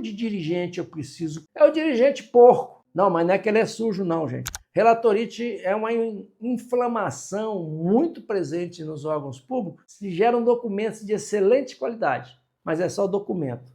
de dirigente eu preciso? É o dirigente porco. Não, mas não é que ele é sujo não, gente. Relatorite é uma inflamação muito presente nos órgãos públicos que geram documentos de excelente qualidade, mas é só documento.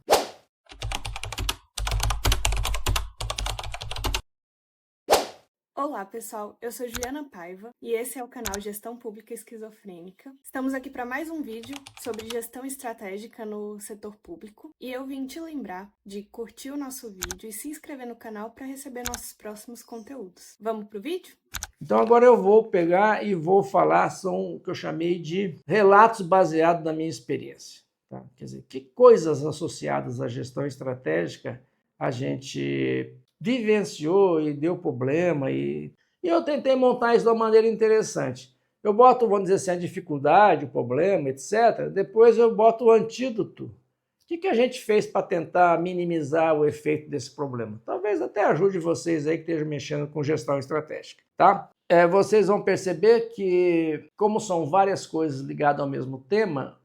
Olá pessoal, eu sou Juliana Paiva e esse é o canal Gestão Pública Esquizofrênica. Estamos aqui para mais um vídeo sobre gestão estratégica no setor público e eu vim te lembrar de curtir o nosso vídeo e se inscrever no canal para receber nossos próximos conteúdos. Vamos pro vídeo? Então agora eu vou pegar e vou falar, são o que eu chamei de relatos baseados na minha experiência. Tá? Quer dizer, que coisas associadas à gestão estratégica a gente vivenciou e deu problema, e eu tentei montar isso de uma maneira interessante. Eu boto, vamos dizer assim, a dificuldade, o problema, etc. Depois eu boto o antídoto. O que a gente fez para tentar minimizar o efeito desse problema? Talvez até ajude vocês aí que estejam mexendo com gestão estratégica, tá? Vocês vão perceber que, como são várias coisas ligadas ao mesmo tema,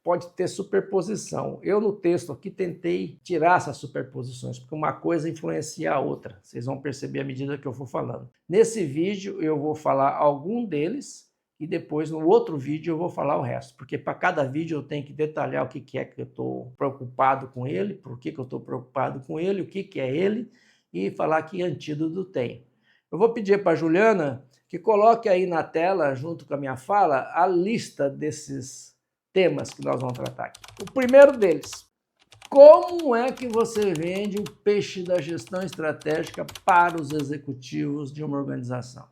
pode ter superposição. Eu, no texto aqui, tentei tirar essas superposições, porque uma coisa influencia a outra. Vocês vão perceber à medida que eu for falando. Nesse vídeo, eu vou falar algum deles, e depois, no outro vídeo, eu vou falar o resto. Porque para cada vídeo eu tenho que detalhar o que é que eu estou preocupado com ele, por que eu estou preocupado com ele, o que é ele, e falar que antídoto tem. Eu vou pedir para a Juliana que coloque aí na tela, junto com a minha fala, a lista desses temas que nós vamos tratar aqui. O primeiro deles, como é que você vende o peixe da gestão estratégica para os executivos de uma organização?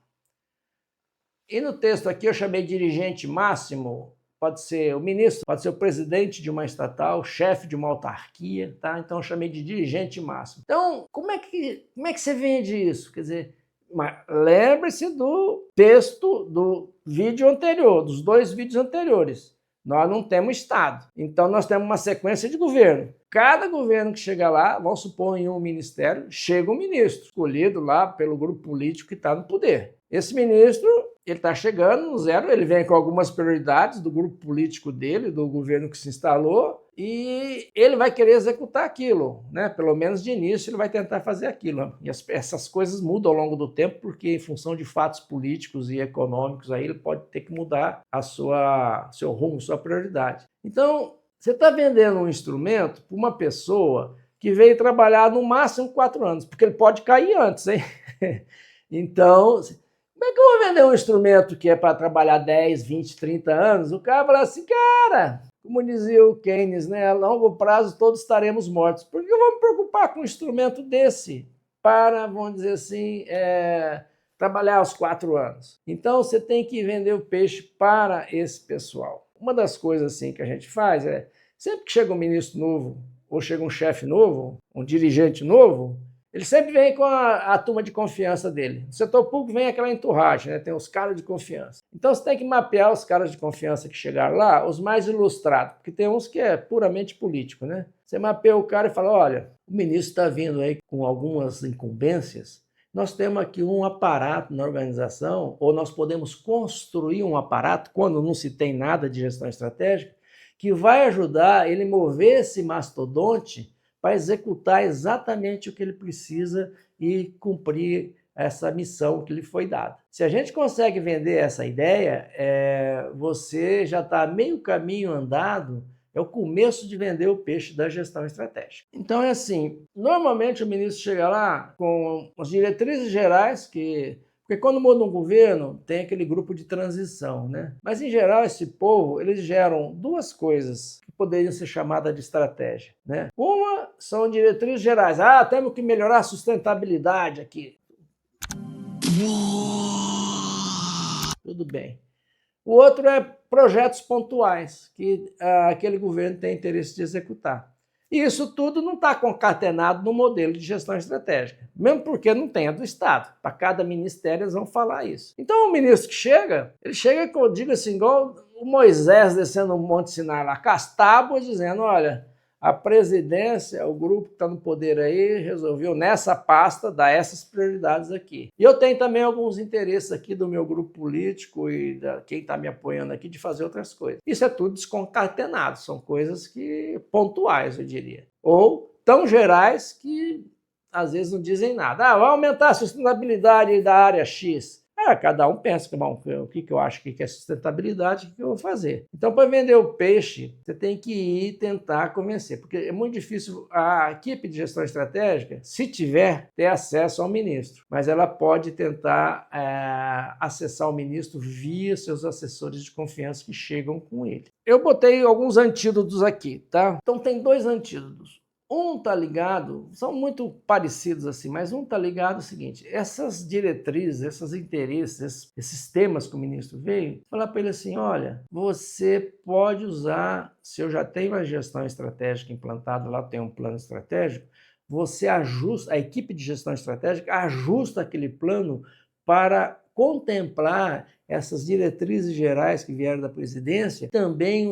E no texto aqui eu chamei de dirigente máximo, pode ser o ministro, pode ser o presidente de uma estatal, chefe de uma autarquia, tá? Então eu chamei de dirigente máximo. Então, como é que você vende isso? Quer dizer, lembre-se do texto do vídeo anterior, dos dois vídeos anteriores. Nós não temos Estado, então nós temos uma sequência de governo. Cada governo que chega lá, vamos supor em um ministério, chega um ministro, escolhido lá pelo grupo político que está no poder. Esse ministro, ele está chegando no zero, ele vem com algumas prioridades do grupo político dele, do governo que se instalou, e ele vai querer executar aquilo, né? Pelo menos de início ele vai tentar fazer aquilo. E essas coisas mudam ao longo do tempo, porque em função de fatos políticos e econômicos, aí ele pode ter que mudar seu rumo, sua prioridade. Então, você está vendendo um instrumento para uma pessoa que veio trabalhar no máximo 4 anos, porque ele pode cair antes, hein? Então, como é que eu vou vender um instrumento que é para trabalhar 10, 20, 30 anos? O cara fala assim, cara, como dizia o Keynes, né? A longo prazo todos estaremos mortos. Por que eu vou me preocupar com um instrumento desse para, vamos dizer assim, trabalhar aos 4 anos? Então, você tem que vender o peixe para esse pessoal. Uma das coisas assim que a gente faz é, sempre que chega um ministro novo, ou chega um chefe novo, um dirigente novo, ele sempre vem com a turma de confiança dele. No setor público vem aquela entourage, né? Tem os caras de confiança. Então você tem que mapear os caras de confiança que chegaram lá, os mais ilustrados, porque tem uns que é puramente político, né? Você mapeia o cara e fala, olha, o ministro está vindo aí com algumas incumbências, nós temos aqui um aparato na organização, ou nós podemos construir um aparato, quando não se tem nada de gestão estratégica, que vai ajudar ele a mover esse mastodonte para executar exatamente o que ele precisa e cumprir essa missão que lhe foi dada. Se a gente consegue vender essa ideia, você já está meio caminho andado, é o começo de vender o peixe da gestão estratégica. Então é assim, normalmente o ministro chega lá com as diretrizes gerais porque quando muda um governo, tem aquele grupo de transição, né? Mas, em geral, esse povo, eles geram 2 coisas que poderiam ser chamadas de estratégia, né? Uma são diretrizes gerais. Temos que melhorar a sustentabilidade aqui. Tudo bem. O outro é projetos pontuais, que aquele governo tem interesse de executar. E isso tudo não está concatenado no modelo de gestão estratégica, mesmo porque não tem a do Estado. Para cada ministério eles vão falar isso. Então o ministro que chega, ele chega, que eu digo assim, igual o Moisés descendo o Monte Sinai lá, com as tábuas, dizendo, olha, a presidência, o grupo que está no poder aí, resolveu nessa pasta dar essas prioridades aqui. E eu tenho também alguns interesses aqui do meu grupo político e de quem está me apoiando aqui de fazer outras coisas. Isso é tudo desconcatenado, são coisas pontuais, eu diria. Ou tão gerais que às vezes não dizem nada. Ah, vai aumentar a sustentabilidade da área X. Cada um pensa, bom, o que eu acho que é sustentabilidade, o que eu vou fazer. Então, para vender o peixe, você tem que ir tentar convencer, porque é muito difícil a equipe de gestão estratégica, se tiver, ter acesso ao ministro, mas ela pode tentar acessar o ministro via seus assessores de confiança que chegam com ele. Eu botei alguns antídotos aqui, tá? Então, tem 2 antídotos. Um está ligado, são muito parecidos assim, mas um está ligado ao seguinte, essas diretrizes, esses interesses, esses temas que o ministro veio, falar para ele assim, olha, você pode usar, se eu já tenho uma gestão estratégica implantada, lá tem um plano estratégico, você ajusta, a equipe de gestão estratégica ajusta aquele plano para contemplar essas diretrizes gerais que vieram da presidência, também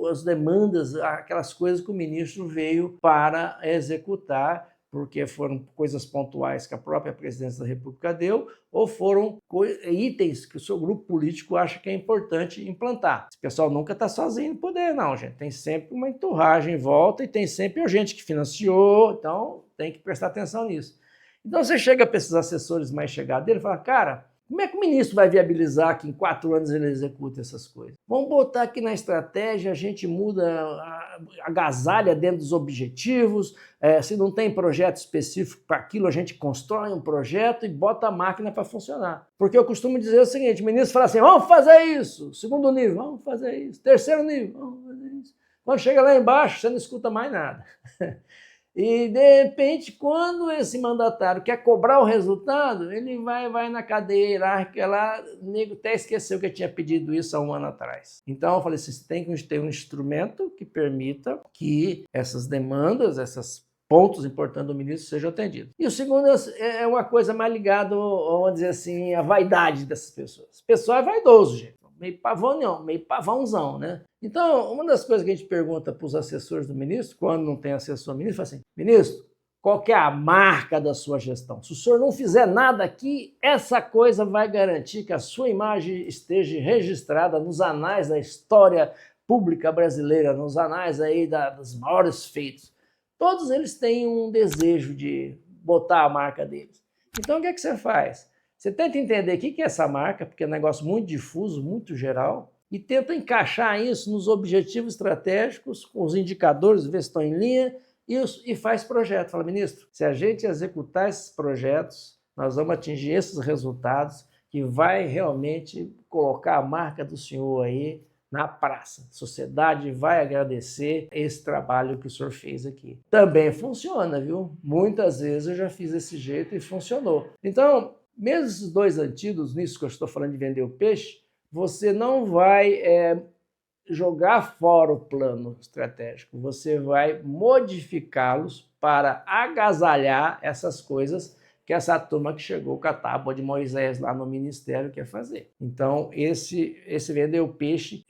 as demandas, aquelas coisas que o ministro veio para executar, porque foram coisas pontuais que a própria presidência da República deu, ou foram itens que o seu grupo político acha que é importante implantar. Esse pessoal nunca está sozinho no poder, não, gente. Tem sempre uma entourage em volta e tem sempre gente que financiou, então tem que prestar atenção nisso. Então você chega para esses assessores mais chegados dele e fala, cara, como é que o ministro vai viabilizar que em 4 anos ele execute essas coisas? Vamos botar aqui na estratégia, a gente muda, agasalha dentro dos objetivos, se não tem projeto específico para aquilo, a gente constrói um projeto e bota a máquina para funcionar. Porque eu costumo dizer o seguinte, o ministro fala assim, vamos fazer isso, 2º nível, vamos fazer isso, 3º nível, vamos fazer isso. Quando chega lá embaixo, você não escuta mais nada. E, de repente, quando esse mandatário quer cobrar o resultado, ele vai na cadeia hierárquica lá, o nego até esqueceu que eu tinha pedido isso há 1 ano atrás. Então, eu falei assim, você tem que ter um instrumento que permita que essas demandas, esses pontos importantes do ministro sejam atendidos. E o segundo é uma coisa mais ligada, vamos dizer assim, à vaidade dessas pessoas. O pessoal é vaidoso, gente. Meio pavão, meio pavãozão, né? Então, uma das coisas que a gente pergunta para os assessores do ministro, quando não tem assessor do ministro, fala assim, ministro, qual que é a marca da sua gestão? Se o senhor não fizer nada aqui, essa coisa vai garantir que a sua imagem esteja registrada nos anais da história pública brasileira, nos anais aí dos maiores feitos. Todos eles têm um desejo de botar a marca deles. Então, o que é que você faz? Você tenta entender o que é essa marca, porque é um negócio muito difuso, muito geral, e tenta encaixar isso nos objetivos estratégicos, com os indicadores, ver se estão em linha, e faz projeto. Fala, ministro, se a gente executar esses projetos, nós vamos atingir esses resultados que vai realmente colocar a marca do senhor aí na praça. A sociedade vai agradecer esse trabalho que o senhor fez aqui. Também funciona, viu? Muitas vezes eu já fiz desse jeito e funcionou. Então, mesmo esses 2 antídotos, nisso que eu estou falando de vender o peixe, você não vai jogar fora o plano estratégico, você vai modificá-los para agasalhar essas coisas que essa turma que chegou com a tábua de Moisés lá no ministério quer fazer. Então, esse vender o peixe,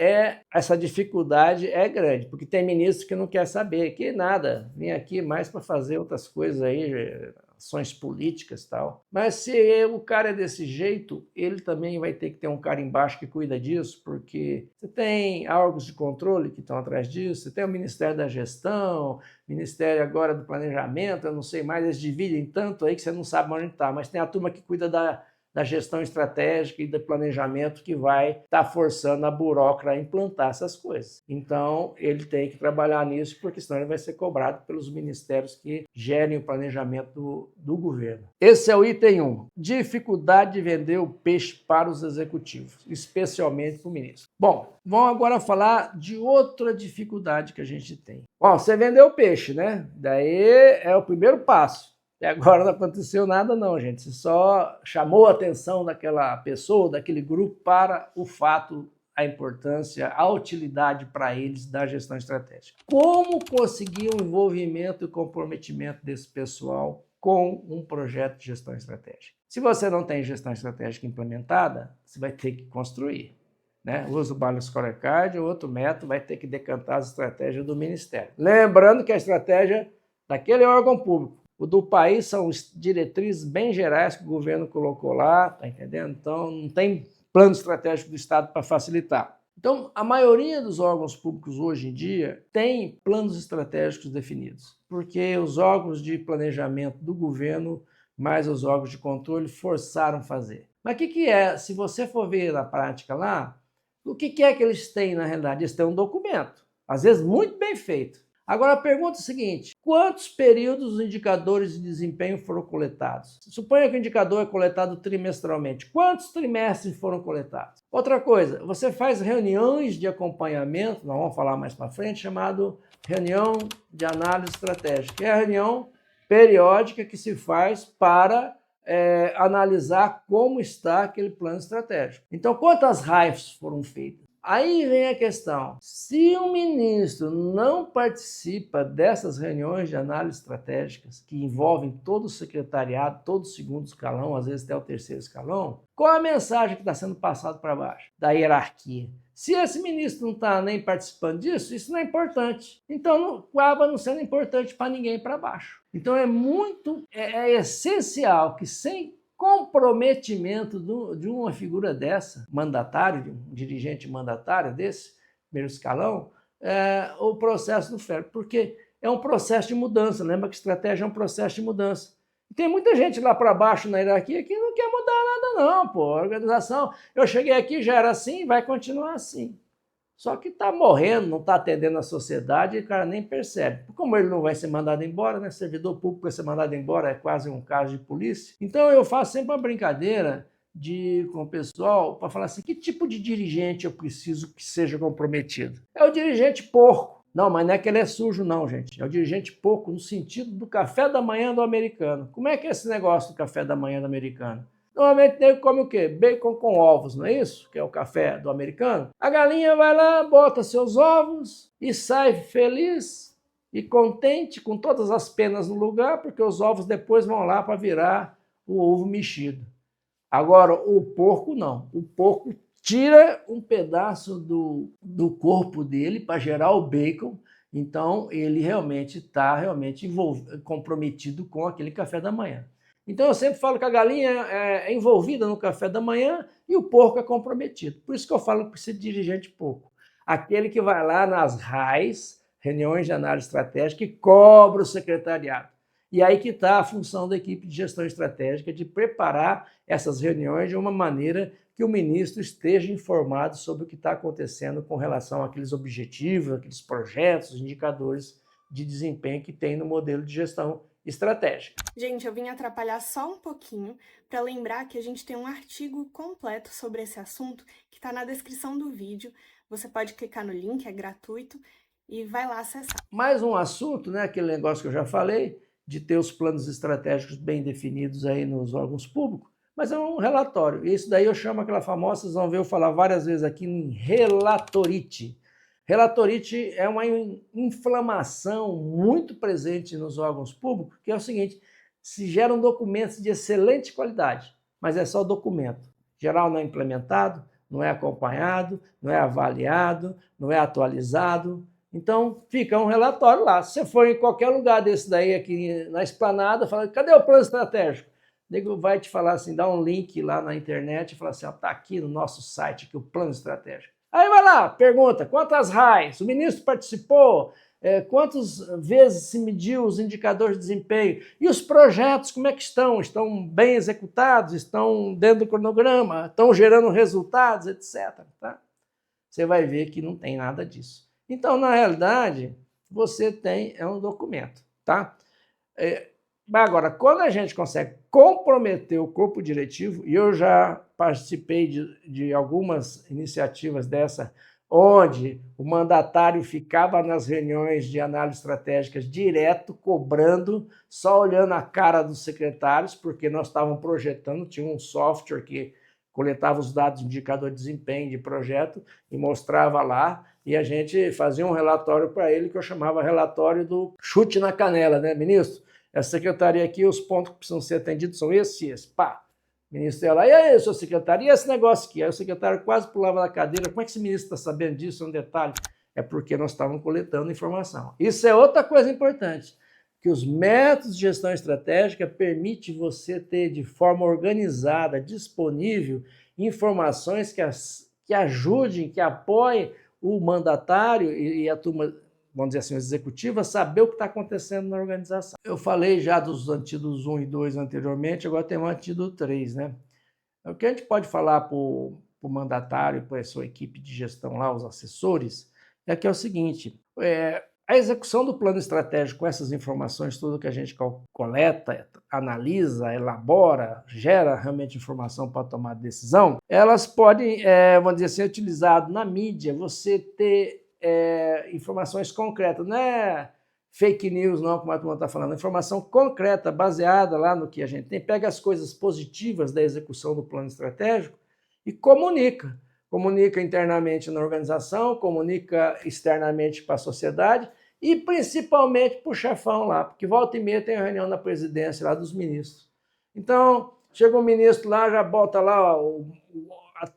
essa dificuldade é grande, porque tem ministro que não quer saber, que nada, vem aqui mais para fazer outras coisas aí, ações políticas e tal. Mas se o cara é desse jeito, ele também vai ter que ter um cara embaixo que cuida disso, porque você tem órgãos de controle que estão atrás disso, você tem o Ministério da Gestão, Ministério agora do Planejamento, eu não sei mais, eles dividem tanto aí que você não sabe onde está, mas tem a turma que cuida da gestão estratégica e do planejamento que vai estar forçando a burocrata a implantar essas coisas. Então, ele tem que trabalhar nisso, porque senão ele vai ser cobrado pelos ministérios que gerem o planejamento do governo. Esse é o item 1. Dificuldade de vender o peixe para os executivos, especialmente para o ministro. Bom, vamos agora falar de outra dificuldade que a gente tem. Bom, você vendeu o peixe, né? Daí é o primeiro passo. E agora não aconteceu nada não, gente. Você só chamou a atenção daquela pessoa, daquele grupo para o fato, a importância, a utilidade para eles da gestão estratégica. Como conseguir o envolvimento e comprometimento desse pessoal com um projeto de gestão estratégica? Se você não tem gestão estratégica implementada, você vai ter que construir. Usa o Balanced Scorecard, outro método, vai ter que decantar as estratégias do Ministério. Lembrando que a estratégia daquele órgão público, o do país são diretrizes bem gerais que o governo colocou lá, tá entendendo? Então, não tem plano estratégico do Estado para facilitar. Então, a maioria dos órgãos públicos hoje em dia tem planos estratégicos definidos, porque os órgãos de planejamento do governo, mais os órgãos de controle, forçaram fazer. Mas o que é, se você for ver na prática lá, o que é que eles têm na realidade? Eles têm um documento, às vezes muito bem feito. Agora a pergunta é a seguinte: quantos períodos os indicadores de desempenho foram coletados? Suponha que o indicador é coletado trimestralmente. Quantos trimestres foram coletados? Outra coisa, você faz reuniões de acompanhamento, nós vamos falar mais para frente, chamado reunião de análise estratégica, que é a reunião periódica que se faz para analisar como está aquele plano estratégico. Então, quantas RAIFs foram feitas? Aí vem a questão, se o ministro não participa dessas reuniões de análise estratégicas, que envolvem todo o secretariado, todo o segundo escalão, às vezes até o terceiro escalão, qual a mensagem que está sendo passada para baixo da hierarquia? Se esse ministro não está nem participando disso, isso não é importante. Então, não acaba não sendo importante para ninguém para baixo. Então, é essencial que sem comprometimento de uma figura dessa, mandatário, de um dirigente mandatário desse, primeiro escalão, o processo do ferro, porque é um processo de mudança. Lembra que estratégia é um processo de mudança. E tem muita gente lá para baixo na hierarquia que não quer mudar nada não, pô. A organização, eu cheguei aqui, já era assim, vai continuar assim. Só que está morrendo, não está atendendo a sociedade e o cara nem percebe. Como ele não vai ser mandado embora, né? Servidor público vai ser mandado embora, é quase um caso de polícia. Então eu faço sempre uma brincadeira com o pessoal para falar assim, que tipo de dirigente eu preciso que seja comprometido? É o dirigente porco. Não, mas não é que ele é sujo não, gente. É o dirigente porco no sentido do café da manhã do americano. Como é que é esse negócio do café da manhã do americano? Normalmente ele come o quê? Bacon com ovos, não é isso? Que é o café do americano. A galinha vai lá, bota seus ovos e sai feliz e contente com todas as penas no lugar, porque os ovos depois vão lá para virar o ovo mexido. Agora, o porco não. O porco tira um pedaço do corpo dele para gerar o bacon. Então, ele realmente está comprometido com aquele café da manhã. Então, eu sempre falo que a galinha é envolvida no café da manhã e o porco é comprometido. Por isso que eu falo que precisa de dirigente porco. Aquele que vai lá nas RAIs, reuniões de análise estratégica, e cobra o secretariado. E aí que está a função da equipe de gestão estratégica, de preparar essas reuniões de uma maneira que o ministro esteja informado sobre o que está acontecendo com relação àqueles objetivos, aqueles projetos, indicadores de desempenho que tem no modelo de gestão estratégica. Gente, eu vim atrapalhar só um pouquinho para lembrar que a gente tem um artigo completo sobre esse assunto que está na descrição do vídeo. Você pode clicar no link, é gratuito, e vai lá acessar. Mais um assunto, né, aquele negócio que eu já falei, de ter os planos estratégicos bem definidos aí nos órgãos públicos, mas é um relatório. Isso daí eu chamo aquela famosa, vocês vão ver eu falar várias vezes aqui, em relatorite. Relatorite é uma inflamação muito presente nos órgãos públicos, que é o seguinte: se geram documentos de excelente qualidade, mas é só documento. Geral não é implementado, não é acompanhado, não é avaliado, não é atualizado. Então, fica um relatório lá. Se você for em qualquer lugar desse daí, aqui na esplanada, fala, cadê o plano estratégico? O nego vai te falar assim, dá um link lá na internet e fala assim, está aqui no nosso site, aqui, o plano estratégico. Aí vai lá, pergunta, quantas RAIs? O ministro participou? Quantas vezes se mediu os indicadores de desempenho? E os projetos, como é que estão? Estão bem executados? Estão dentro do cronograma? Estão gerando resultados, etc. Tá? Você vai ver que não tem nada disso. Então, na realidade, você tem um documento, tá? Agora, quando a gente consegue comprometer o corpo diretivo, e eu já participei de algumas iniciativas dessa, onde o mandatário ficava nas reuniões de análise estratégicas direto, cobrando, só olhando a cara dos secretários, porque nós estávamos projetando, tinha um software que coletava os dados de indicador de desempenho de projeto e mostrava lá, e a gente fazia um relatório para ele que eu chamava relatório do chute na canela, né, ministro? Essa secretaria aqui, os pontos que precisam ser atendidos são esses e esses. Pá! O ministro ia lá, e aí, seu secretário, e esse negócio aqui? Aí o secretário quase pulava da cadeira, como é que esse ministro está sabendo disso? É um detalhe. É porque nós estávamos coletando informação. Isso é outra coisa importante, que os métodos de gestão estratégica permitem você ter de forma organizada, disponível, informações que ajudem, que apoiem o mandatário e a turma, vamos dizer assim, o executivo, a saber o que está acontecendo na organização. Eu falei já dos antídotos 1 e 2 anteriormente, agora tem o antídoto 3, né? O que a gente pode falar para o mandatário, para a sua equipe de gestão lá, os assessores, é que é o seguinte, a execução do plano estratégico com essas informações, tudo que a gente coleta, analisa, elabora, gera realmente informação para tomar decisão, elas podem, vamos dizer assim, ser utilizadas na mídia, você ter informações concretas, não é fake news não, como a turma está falando, informação concreta, baseada lá no que a gente tem, pega as coisas positivas da execução do plano estratégico e comunica. Comunica internamente na organização, comunica externamente para a sociedade e principalmente para o chefão lá, porque volta e meia tem a reunião na presidência lá dos ministros. Então, chega um ministro lá, já bota lá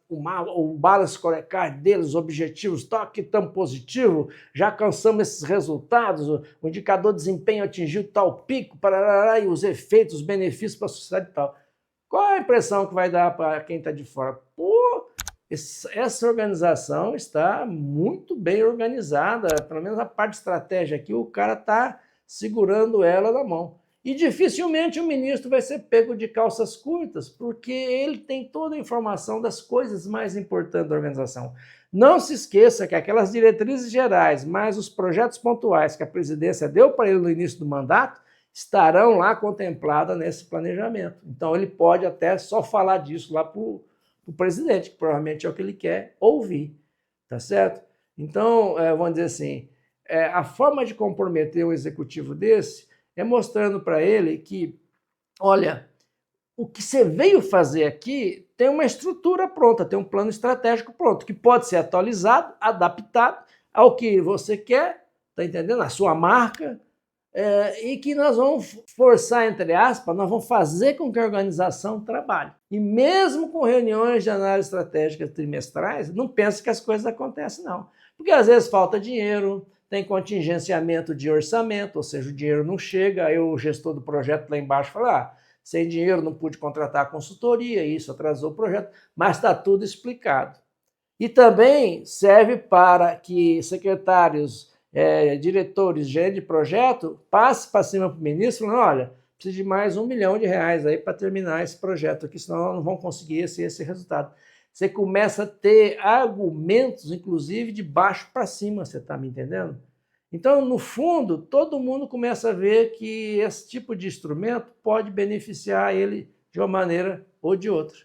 o balance scorecard deles, os objetivos, que tão positivo, já alcançamos esses resultados, o indicador de desempenho atingiu tal pico, parará, e os efeitos, os benefícios para a sociedade e tal. Qual é a impressão que vai dar para quem está de fora? Essa organização está muito bem organizada, pelo menos a parte de estratégia aqui, o cara está segurando ela na mão. E dificilmente o ministro vai ser pego de calças curtas, porque ele tem toda a informação das coisas mais importantes da organização. Não se esqueça que aquelas diretrizes gerais, mais os projetos pontuais que a presidência deu para ele no início do mandato, estarão lá contempladas nesse planejamento. Então ele pode até só falar disso lá para o presidente, que provavelmente é o que ele quer ouvir, tá certo? Então, vamos dizer assim, a forma de comprometer um executivo desse é mostrando para ele que, olha, o que você veio fazer aqui tem uma estrutura pronta, tem um plano estratégico pronto, que pode ser atualizado, adaptado ao que você quer, tá entendendo? A sua marca, e que nós vamos forçar, entre aspas, nós vamos fazer com que a organização trabalhe. E mesmo com reuniões de análise estratégica trimestrais, não pense que as coisas acontecem, não. Porque às vezes falta dinheiro, tem contingenciamento de orçamento, ou seja, o dinheiro não chega, aí o gestor do projeto lá embaixo fala, sem dinheiro não pude contratar a consultoria, isso atrasou o projeto, mas está tudo explicado. E também serve para que secretários, diretores, gerente de projeto, passe para cima para o ministro, falando, olha, precisa de mais R$1 milhão aí para terminar esse projeto aqui, senão nós não vamos conseguir esse resultado. Você começa a ter argumentos, inclusive, de baixo para cima, você está me entendendo? Então, no fundo, todo mundo começa a ver que esse tipo de instrumento pode beneficiar ele de uma maneira ou de outra.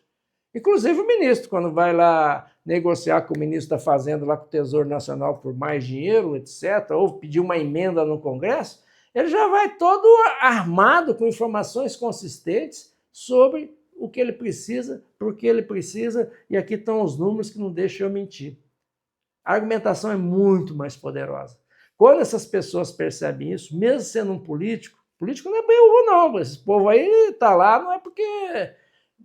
Inclusive o ministro, quando vai lá negociar com o ministro da Fazenda, lá com o Tesouro Nacional por mais dinheiro, etc., ou pedir uma emenda no Congresso, ele já vai todo armado com informações consistentes sobre o que ele precisa, por que ele precisa, e aqui estão os números que não deixam eu mentir. A argumentação é muito mais poderosa. Quando essas pessoas percebem isso, mesmo sendo um político não é burro não, esse povo aí está lá, não é porque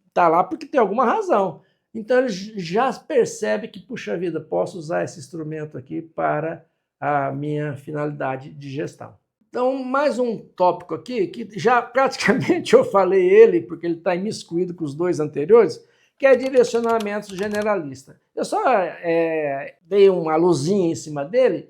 está lá porque tem alguma razão. Então ele já percebe que, puxa vida, posso usar esse instrumento aqui para a minha finalidade de gestão. Então, mais um tópico aqui, que já praticamente eu falei ele, porque ele está imiscuído com os dois anteriores, que é direcionamento generalista. Eu só dei uma luzinha em cima dele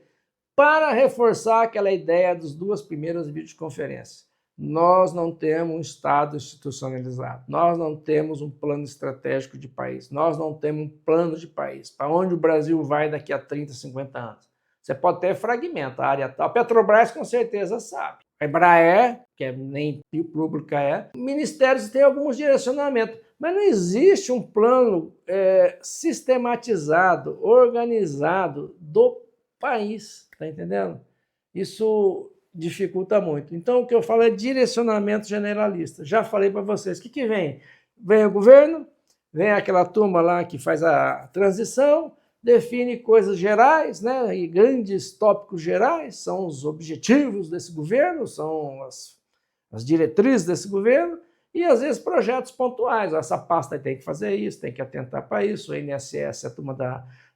para reforçar aquela ideia das duas primeiras videoconferências. Nós não temos um Estado institucionalizado, nós não temos um plano estratégico de país, nós não temos um plano de país, para onde o Brasil vai daqui a 30, 50 anos. Você pode ter fragmento, a área tal. A Petrobras com certeza sabe. A Embraer, que nem pública ministérios têm alguns direcionamentos, mas não existe um plano sistematizado, organizado do país, tá entendendo? Isso dificulta muito. Então, o que eu falo é direcionamento generalista. Já falei para vocês. O que vem? Vem o governo, vem aquela turma lá que faz a transição, define coisas gerais, né? E grandes tópicos gerais, são os objetivos desse governo, são as diretrizes desse governo, e às vezes projetos pontuais. Essa pasta tem que fazer isso, tem que atentar para isso, o INSS, a turma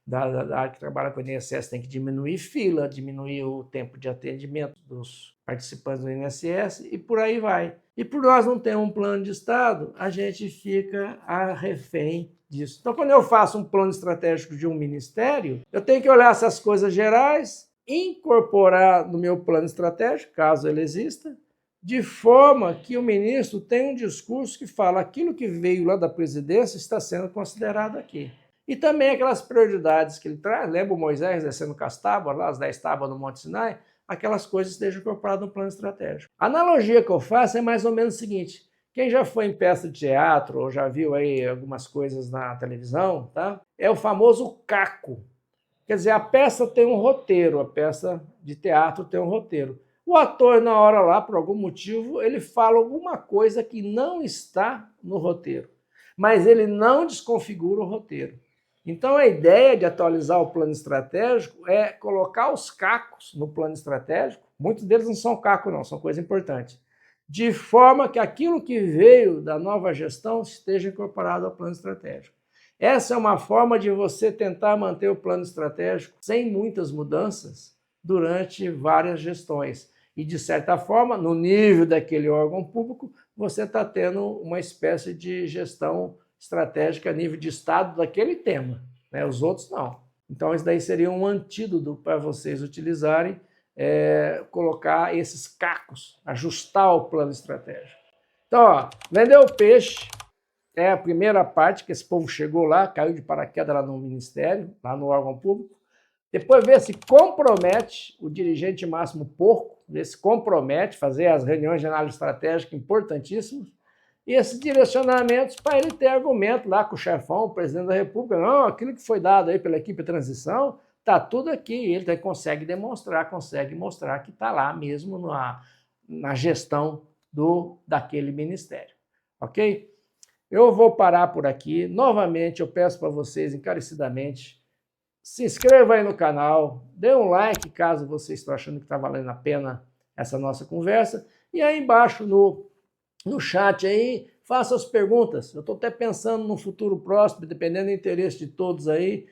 da área que trabalha com o INSS tem que diminuir fila, diminuir o tempo de atendimento dos participantes do INSS e por aí vai. E por nós não termos um plano de Estado, a gente fica a refém disso. Então, quando eu faço um plano estratégico de um ministério, eu tenho que olhar essas coisas gerais, incorporar no meu plano estratégico, caso ele exista, de forma que o ministro tenha um discurso que fala aquilo que veio lá da presidência está sendo considerado aqui. E também aquelas prioridades que ele traz, lembra o Moisés descendo com as tábuas, lá as 10 tábuas no Monte Sinai, aquelas coisas estejam incorporadas no plano estratégico. A analogia que eu faço é mais ou menos o seguinte, quem já foi em peça de teatro ou já viu aí algumas coisas na televisão, tá? É o famoso caco. Quer dizer, a peça tem um roteiro, a peça de teatro tem um roteiro. O ator, na hora lá, por algum motivo, ele fala alguma coisa que não está no roteiro, mas ele não desconfigura o roteiro. Então, a ideia de atualizar o plano estratégico é colocar os cacos no plano estratégico, muitos deles não são cacos não, são coisa importante, de forma que aquilo que veio da nova gestão esteja incorporado ao plano estratégico. Essa é uma forma de você tentar manter o plano estratégico sem muitas mudanças durante várias gestões. E, de certa forma, no nível daquele órgão público, você está tendo uma espécie de gestão estratégica a nível de Estado daquele tema, né? Os outros não. Então, isso daí seria um antídoto para vocês utilizarem, colocar esses cacos, ajustar o plano estratégico. Então, ó, vender o peixe é a primeira parte, que esse povo chegou lá, caiu de paraquedas lá no ministério, lá no órgão público. Depois ver se compromete o dirigente máximo porco, ver se compromete, fazer as reuniões de análise estratégica importantíssimas, e esses direcionamentos para ele ter argumento lá com o chefão, o presidente da República, não, aquilo que foi dado aí pela equipe de transição, está tudo aqui, ele consegue demonstrar, consegue mostrar que está lá mesmo na gestão daquele ministério, ok? Eu vou parar por aqui, novamente eu peço para vocês encarecidamente, se inscreva aí no canal, dê um like caso você esteja achando que está valendo a pena essa nossa conversa. E aí embaixo no chat aí, faça as perguntas. Eu estou até pensando no futuro próximo, dependendo do interesse de todos aí,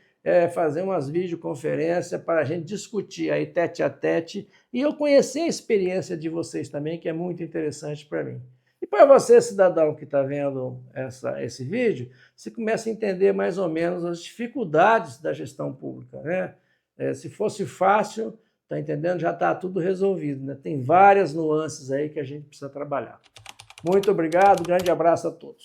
fazer umas videoconferências para a gente discutir aí tete a tete e eu conhecer a experiência de vocês também, que é muito interessante para mim. E para você, cidadão que está vendo esse vídeo, você começa a entender mais ou menos as dificuldades da gestão pública, né? Se fosse fácil, tá entendendo? Já está tudo resolvido, né? Tem várias nuances aí que a gente precisa trabalhar. Muito obrigado, grande abraço a todos.